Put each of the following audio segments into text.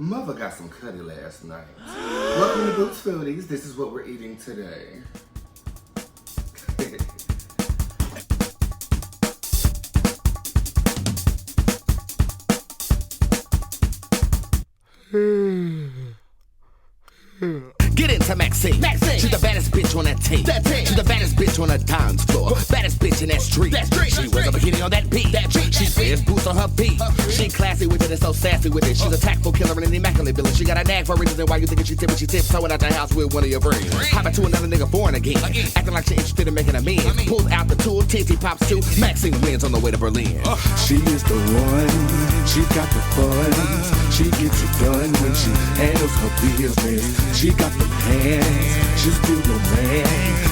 Mother got some cutty last night. Welcome to Bootz Foodies. This is what we're eating today. Get into Maxine. She's the baddest bitch on that team. She's the baddest bitch on the dance floor. Baddest bitch in that street. She wears a bikini on that beat. She wears boots on her feet. She classy with it and so sassy with it. She's a tactful killer and an immaculate villain. She got a nag for a reason why you thinking she tiptoeing out the house with one of your friends. Hopping to another nigga foreign again. Acting like she interested in making amends. Pulls out the tool, TNT pops too. Maxine wins on the way to Berlin. She is the one. She got the funds. She gets it done when she handles her business. She got the hands, she's still no man.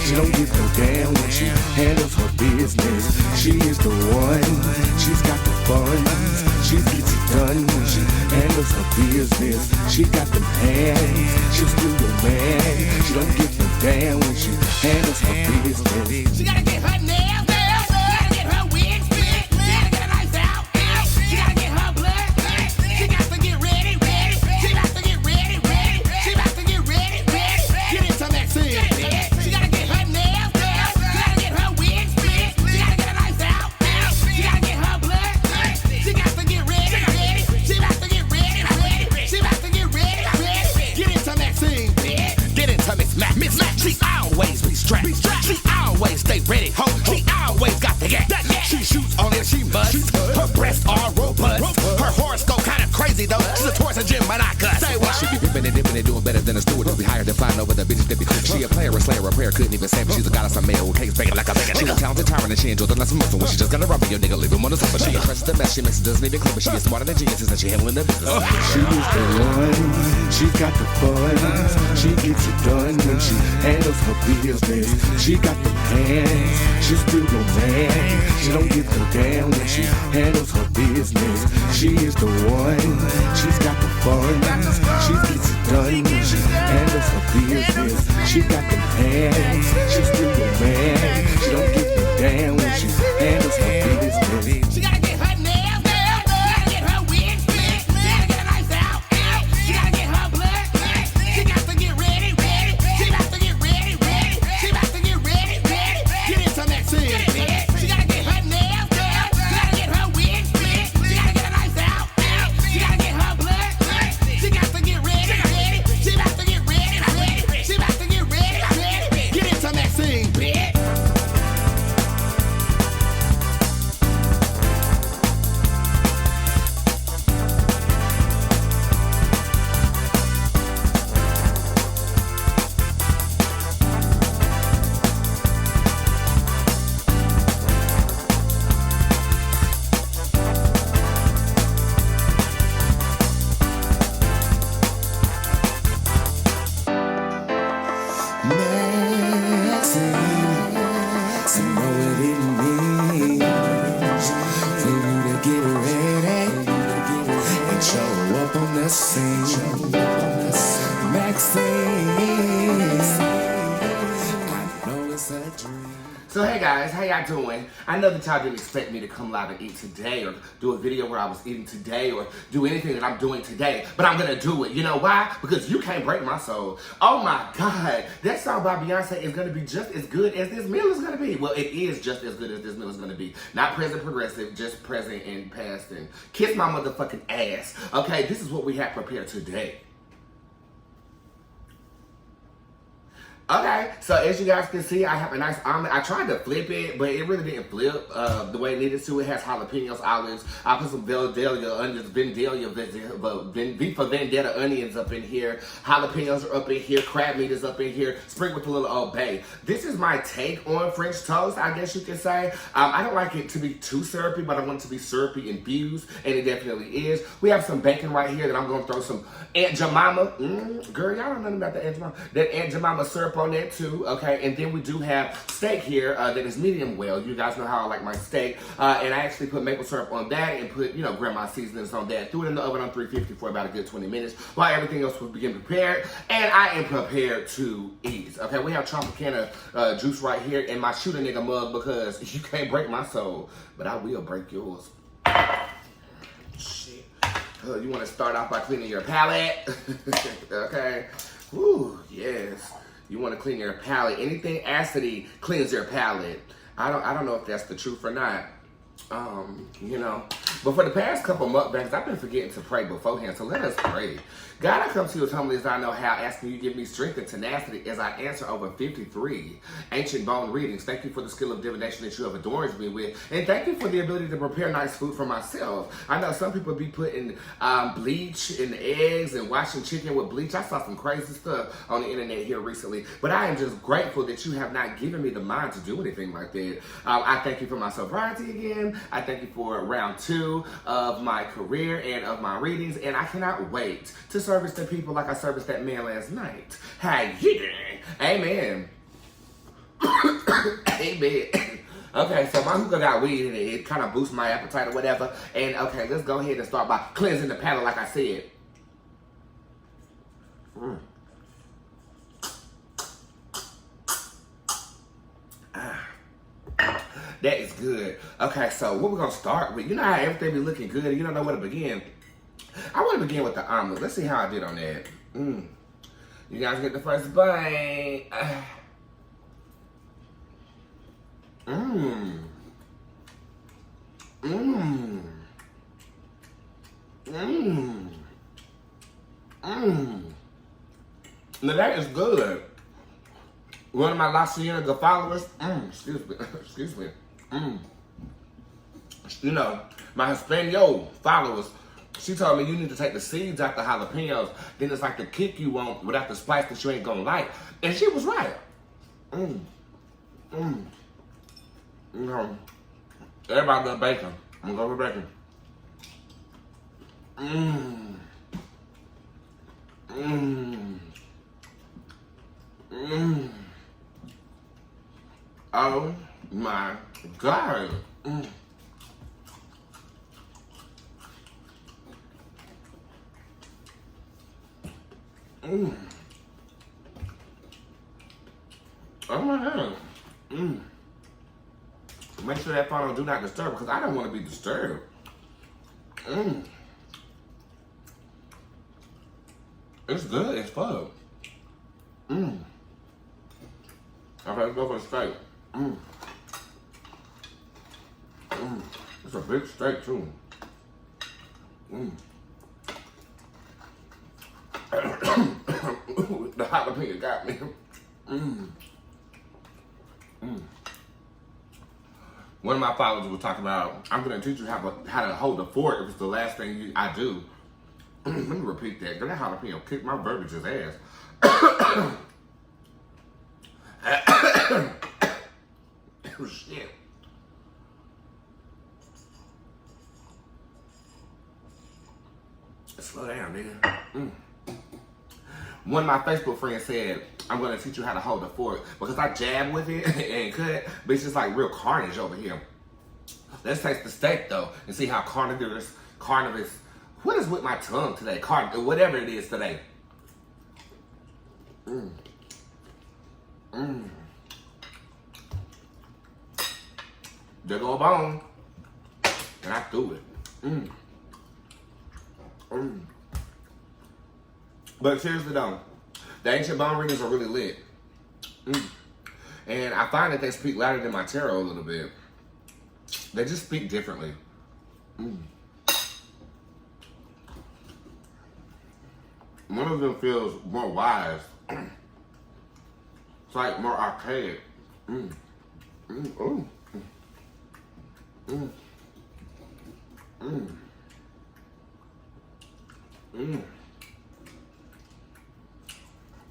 She don't give no damn when she handles her business. She is the one, she's got the funds. She gets it done when she handles her business. She got them hands, she's still no man. She don't give no damn when she handles her business. She gotta get her nails done. She gotta get her wigs fit. She gotta get her lights out. She gotta get her blood. She got to get ready. She got to get ready. She got to get ready. Get into Maxine. She gotta get her nails done. She gotta get her wigs fit. She gotta get her lights out. She gotta get her blood. She got to get ready. She got to get ready. She got to get ready. Get into Maxine. Get into Miss Mac. She always be strapped. She always stay ready. She always got the gas. She shoots on it, she busts. Her breasts are robust. Her horoscope kinda crazy though. She's a Taurus and Gemini cuss. Say what? She be pimping and dipping and doing better than a steward. Just be higher than flying over the bitches dippy. She a player, a slayer, a prayer, couldn't even say it. She's a goddess of male who takes bacon like a bacon. She's a talented tyrant and she enjoys the lesson muscle. When she just got a rubber, your nigga leave him on the sofa. She impresses the best, she makes it doesn't even clip. But she is smarter than geniuses and she handling the business. She is the one, she got the funds. She gets it done when she handles her business. She got the hands, she's still no man. She don't give no damn when she handles her business. She is the one, she's got the funds. She gets it done when she handles her business. She got them hands, she's still no man. She don't give no damn when she handles her business. She gotta get her nails done. She gotta get her wigs fit. She gotta get her lights out. She gotta get her blood. She got to get ready. She got to get ready. She got to get ready. Get into Maxine. She gotta get her nails done. She gotta get her wigs fit. She gotta get her lights out. She gotta get her blood. She got to get ready. She got to get ready. She got to get ready. Get into Maxine. I know what it means for you to get ready and show up on the scene. Maxine, I know it's a dream. So hey guys, how y'all doing? I know that y'all didn't expect me to come live and eat today or do a video where I was eating today or do anything that I'm doing today, but I'm gonna do it. You know why? Because you can't break my soul. Oh my God, that song by Beyonce is gonna be just as good as this meal is gonna be. Well, it is just as good as this meal is gonna be. Not present progressive, just present and past and kiss my motherfucking ass. Okay, this is what we have prepared today. Okay, so as you guys can see, I have a nice omelet. I tried to flip it, but it really didn't flip the way it needed to. It has jalapenos, olives. I put some Vidalia onions, V for Vendetta onions up in here. Jalapenos are up in here. Crab meat is up in here. Sprinkled with a little Old Bay. This is my take on French toast, I guess you could say. I don't like it to be too syrupy, but I want it to be syrupy infused, and it definitely is. We have some bacon right here that I'm going to throw some Aunt Jemima. Girl, y'all don't know nothing about the Aunt Jemima. That Aunt Jemima syrup on that too, okay? And then we do have steak here that is medium well. You guys know how I like my steak. And I actually put maple syrup on that and put, you know, grandma seasonings on that. Threw it in the oven on 350 for about a good 20 minutes while everything else will begin prepared. And I am prepared to eat. Okay, we have Tropicana juice right here in my shoot a nigga mug because you can't break my soul, but I will break yours. Shit. You want to start off by cleaning your palate. Okay. Woo, yes. You want to clean your palate. Anything acidy cleans your palate. I don't know if that's the truth or not. You know. But for the past couple mukbangs, I've been forgetting to pray beforehand. So let us pray. God, I come to you as humbly as I know how, asking you to give me strength and tenacity as I answer over 53 ancient bone readings. Thank you for the skill of divination that you have adorned me with. And thank you for the ability to prepare nice food for myself. I know some people be putting bleach in the eggs and washing chicken with bleach. I saw some crazy stuff on the internet here recently. But I am just grateful that you have not given me the mind to do anything like that. I thank you for my sobriety again. I thank you for round 2 of my career and of my readings. And I cannot wait to service the people like I serviced that man last night. How you doing? Amen. Amen. Okay, so my hookah got weed in it. It kind of boosts my appetite or whatever. And okay, let's go ahead and start by cleansing the palate like I said. That is good. Okay, so what we're going to start with, you know how everything be looking good and you don't know where to begin? I want to begin with the omelet. Let's see how I did on that. You guys get the first bite. Now that is good. One of my La Cienega followers, excuse me, you know, my Hispaniola followers, she told me you need to take the seeds out the jalapenos, then it's like the kick you want without the spice that you ain't gonna like. And she was right. You know, everybody got bacon. I'm gonna go with bacon. Oh my God. Oh my God. Make sure that phone do not disturb because I don't want to be disturbed. It's good as fuck. Okay, let's go for the steak. It's a big steak too. The jalapeno got me. One of my followers was talking about, I'm going to teach you how to hold a fork if it's the last thing I do. Let me repeat that. That jalapeno kicked my verbiage's ass. Oh, shit. Slow down, nigga. One of my Facebook friends said, I'm going to teach you how to hold a fork because I jab with it and cut, but it's just like real carnage over here. Let's taste the steak though and see how carnivorous, what is with my tongue today? Whatever it is today. There go a bone, and I threw it. But seriously though, the ancient bone readings are really lit. And I find that they speak louder than my tarot a little bit. They just speak differently. One of them feels more wise. It's like more archaic.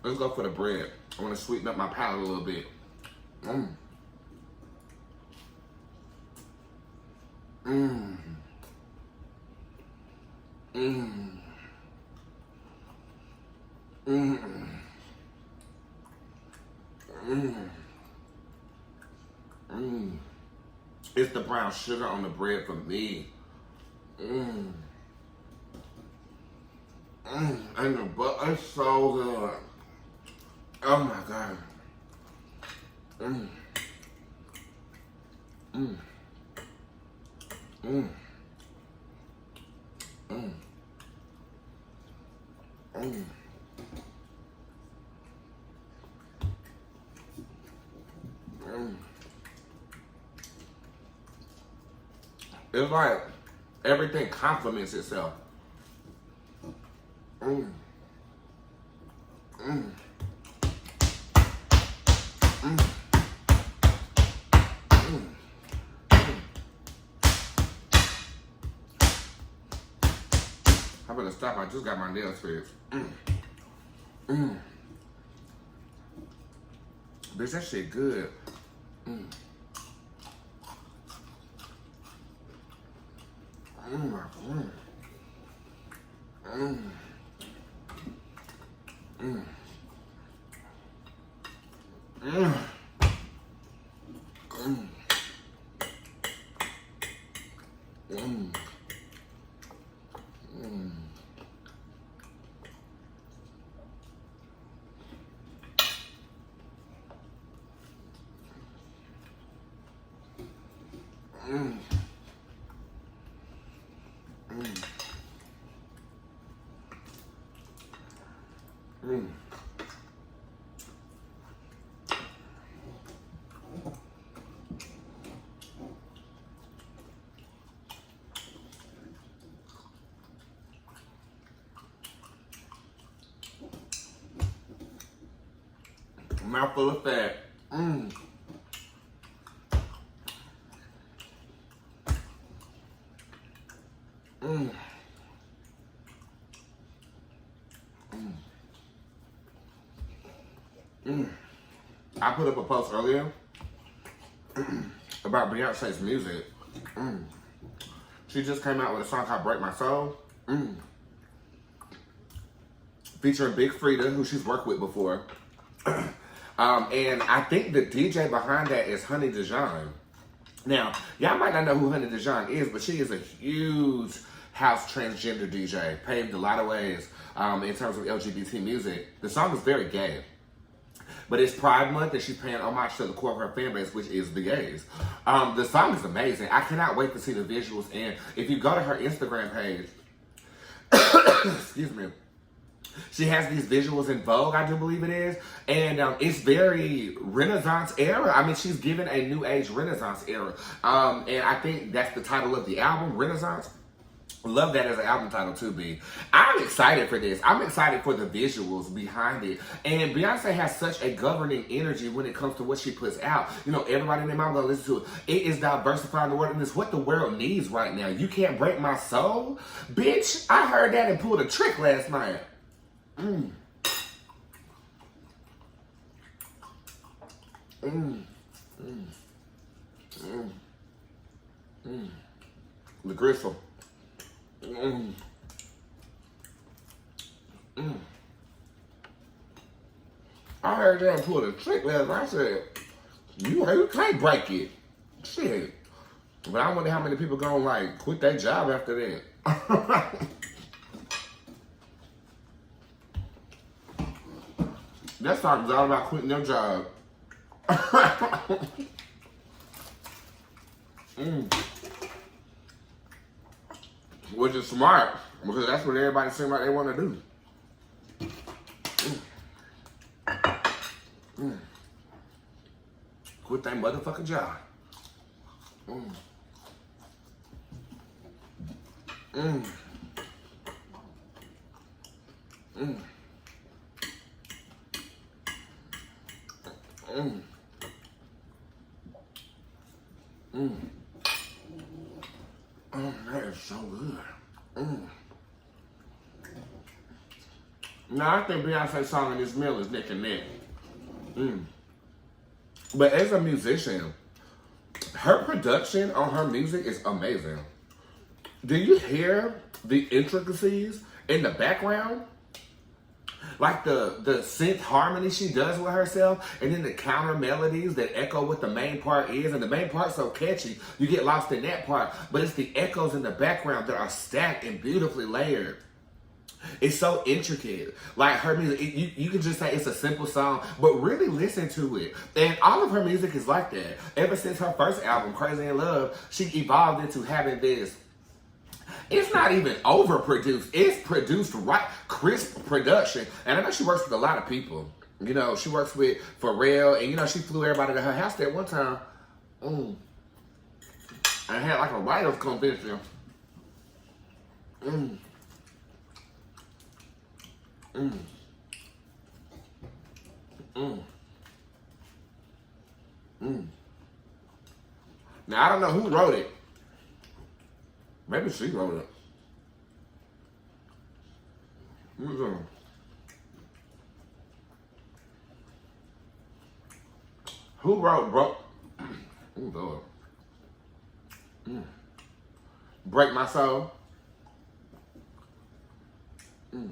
Let's go for the bread. I want to sweeten up my palate a little bit. It's the brown sugar on the bread for me. And the butter is so good. Oh my God. Mm. Mm. It's like everything complements itself. Mm. Mm. Mm. Mm. I'm gonna stop. I just got my nails fixed. Mm. Mm. Bitch, that shit good. Mm. Mm. Mm. Mm. Mm. Mm. Mm. Mm. Mm. Mm. Mm. Mm. Mouthful of fat. Mm. Mm. Mm. Mm. I put up a post earlier about Beyonce's music. Mm. She just came out with a song called Break My Soul. Mm. Featuring Big Frida, who she's worked with before. And I think the DJ behind that is Honey Dijon. Now, y'all might not know who Honey Dijon is, but she is a huge house transgender DJ, paved a lot of ways in terms of LGBT music. The song is very gay, but it's Pride Month and she's paying homage to the core of her fan base, which is the gays. The song is amazing. I cannot wait to see the visuals. And if you go to her Instagram page, excuse me, she has these visuals in Vogue, I do believe it is. And it's very Renaissance era. I mean, she's given a new age Renaissance era. And I think that's the title of the album, Renaissance. Love that as an album title too, B. I'm excited for this. I'm excited for the visuals behind it. And Beyonce has such a governing energy when it comes to what she puts out. You know, everybody in their mouth gonna listen to it. It is diversifying the world, and it's what the world needs right now. You can't break my soul? Bitch, I heard that and pulled a trick last night. Mm. Mm. Mm. Mm. Mm. The gristle. Mm. Mm. I heard that and pulled a trick last night. I said, you can't break it. Shit. But I wonder how many people gonna like quit their job after that. That song is all about quitting your job. Mm. Which is smart, because that's what everybody seems like they want to do. Mm. Mm. Quit that motherfucking job. Mm. Mm. Mm. Mm. Mm. Oh, that is so good. Mm. Now, I think Beyonce's song in this meal is neck and neck. Mm. But as a musician, her production on her music is amazing. Do you hear the intricacies in the background? Like the synth harmony she does with herself, and then the counter melodies that echo what the main part is, and the main part's so catchy, you get lost in that part, but it's the echoes in the background that are stacked and beautifully layered. It's so intricate. Like her music, you can just say it's a simple song, but really listen to it. And all of her music is like that. Ever since her first album, Crazy in Love, she evolved into having this It's not even overproduced. It's produced right, crisp production. And I know she works with a lot of people. You know, she works with Pharrell, and you know, she flew everybody to her house that one time. And had like a writer's convention. Now, I don't know who wrote it. Maybe she wrote it. Who wrote, bro? Ooh, Lord. Break My Soul. Ooh.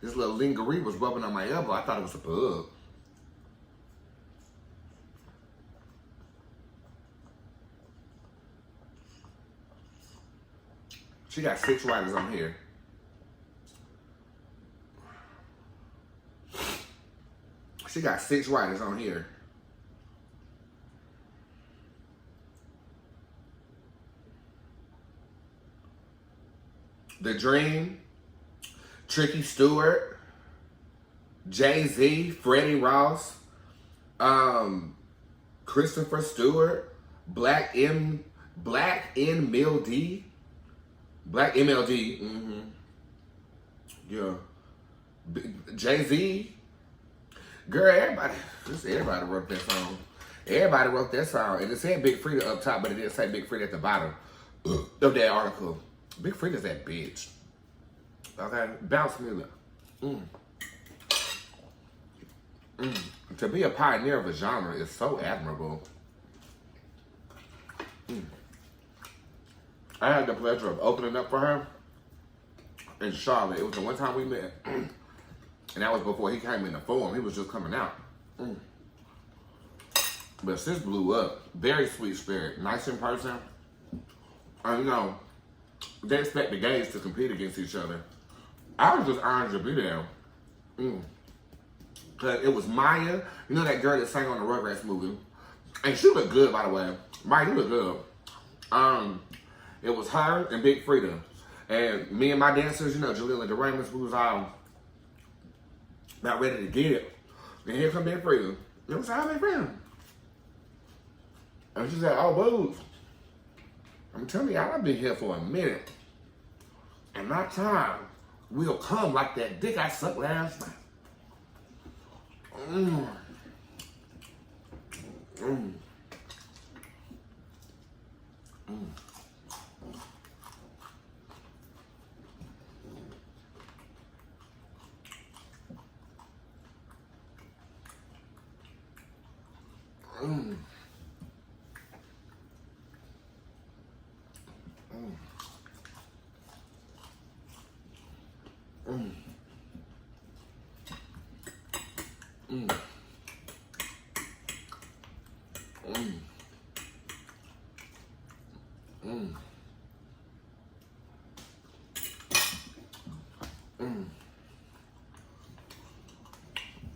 This little lingerie was rubbing on my elbow. I thought it was a bug. She got 6 writers on here. She got 6 writers on here. The Dream, Tricky Stewart, Jay-Z, Freddie Ross, Christopher Stewart, Black MLD, yeah, Jay-Z, girl, everybody wrote that song. Everybody wrote that song, and it said Big Freedia up top, but it didn't say Big Freedia at the bottom of that article. Big Freedia's that bitch. Okay, bounce me up. To be a pioneer of a genre is so admirable. I had the pleasure of opening up for her in Charlotte. It was the one time we met. And that was before he came in the Forum. He was just coming out. But sis blew up. Very sweet spirit. Nice in person. And you know, they expect the gays to compete against each other. I was just honored to be there. Cause it was Maya, you know that girl that sang on the Rugrats movie? And she looked good, by the way. Maya, you look good. It was her and Big Freedia. And me and my dancers, you know, Jalila DeRamus, we was all about ready to get it. And here come Big Freedia. It was how Big Freedia. And she said, oh, Bootz, I'm telling y'all, I've been here for a minute. And my time will come like that dick I sucked last night.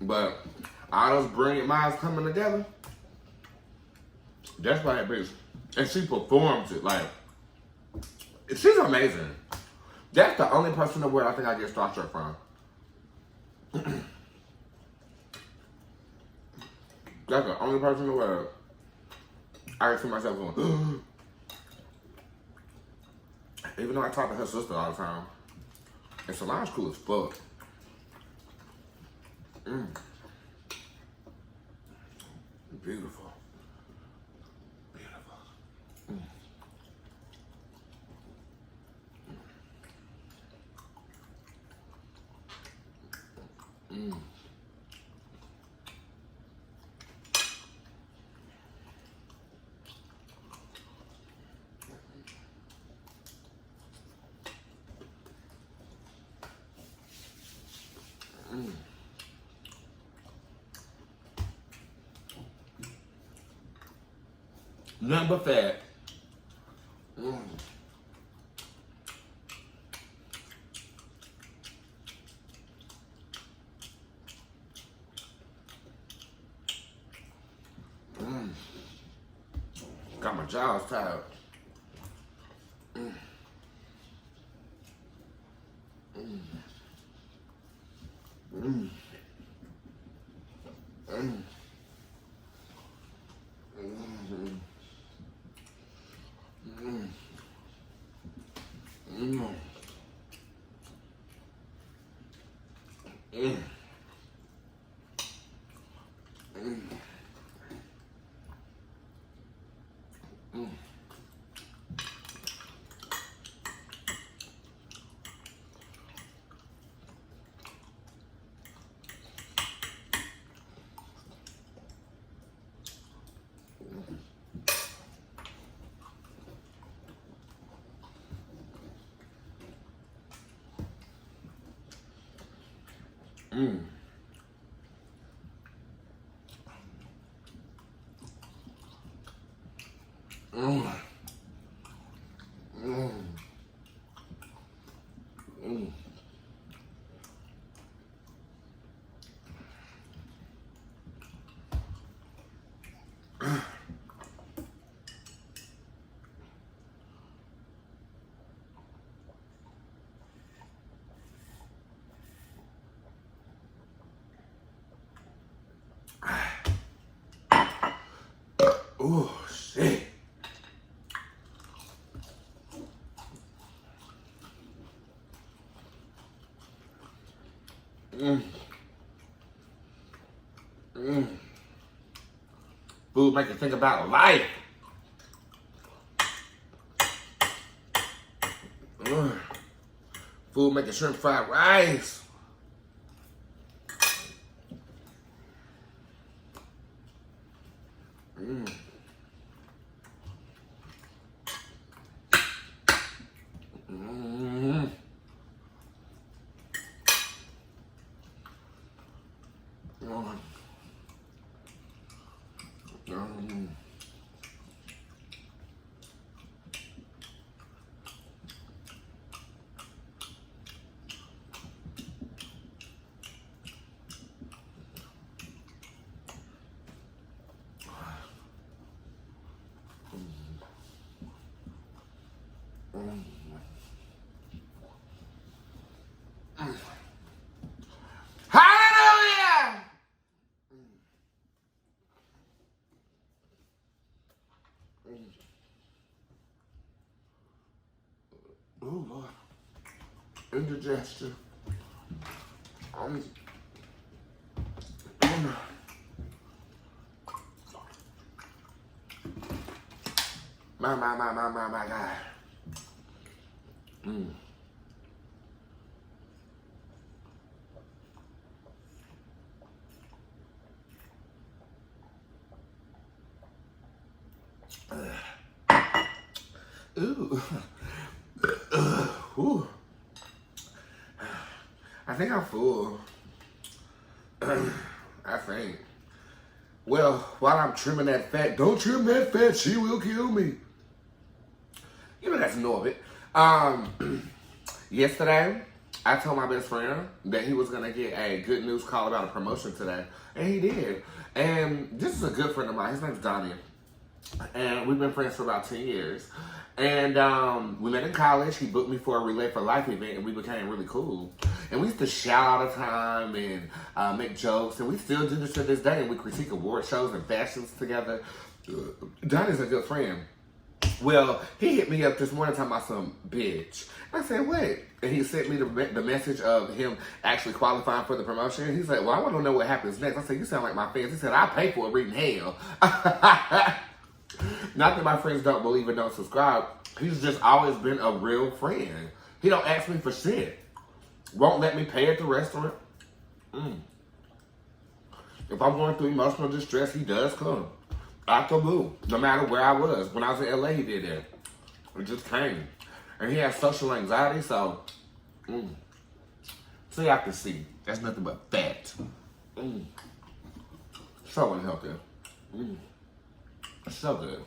But all those brilliant minds coming together, that's why that bitch. And she performs it like, she's amazing. That's the only person in the world I think I get starstruck from. That's the only person in the world I can see myself going, even though I talk to her sister all the time. And Solange's cool as fuck. Beautiful. Beautiful. Nothing but fat. Got my jaws tired. Mm. Mm. Mm. Mm. Mm. Mm. Mm. Mm. Mm. Mm. Mm. Mm. Mm. Mm. Oh, shit. Mm. Mm. Food make you think about life. Food make you shrimp fried rice. Mm. Mm. Mm. Mm. Hallelujah! Oh Lord, indigestion. My God. Mm. Ooh. Ooh. I think I'm full. I think. Well, while I'm trimming that fat, don't trim that fat, she will kill me. You know that's know of it. Yesterday, I told my best friend that he was gonna get a good news call about a promotion today, and he did. And this is a good friend of mine. His name's Donnie, and we've been friends for about 10 years. And we met in college. He booked me for a Relay for Life event, and we became really cool. And we used to shout all the time and make jokes, and we still do this to this day. And we critique award shows and fashions together. Donnie's a good friend. Well, he hit me up this morning talking about some bitch. I said, what? And he sent me the message of him actually qualifying for the promotion. He said, well, I want to know what happens next. I said, you sound like my fans. He said, I pay for it reading hell. Not that my friends don't believe and don't subscribe. He's just always been a real friend. He don't ask me for shit. Won't let me pay at the restaurant. If I'm going through emotional distress, he does come. Out the blue, no matter where I was. When I was in LA, he did that. It just came. And he has social anxiety, so, see, I can see. That's nothing but fat. So unhealthy. So good.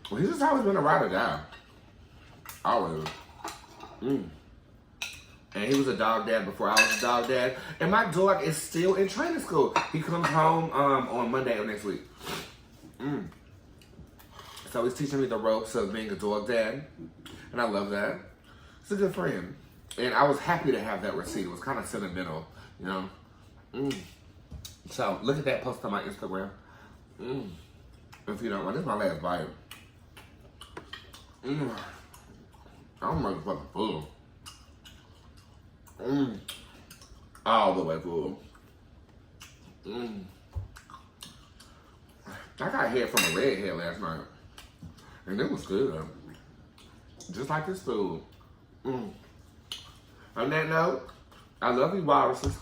Well, he's just always been a ride or die. Always. And he was a dog dad before I was a dog dad. And my dog is still in training school. He comes home on Monday of next week. So he's teaching me the ropes of being a dog dad. And I love that. He's a good friend. And I was happy to have that receipt. It was kind of sentimental, you know. So look at that post on my Instagram. If you don't want, this is my last bite. I'm motherfucking full. All the way full. I got head from a redhead last night. And it was good. Just like this food. On that note, I love you, walruses.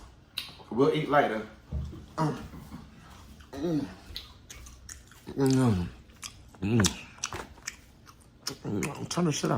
We'll eat later. Turn the shit off.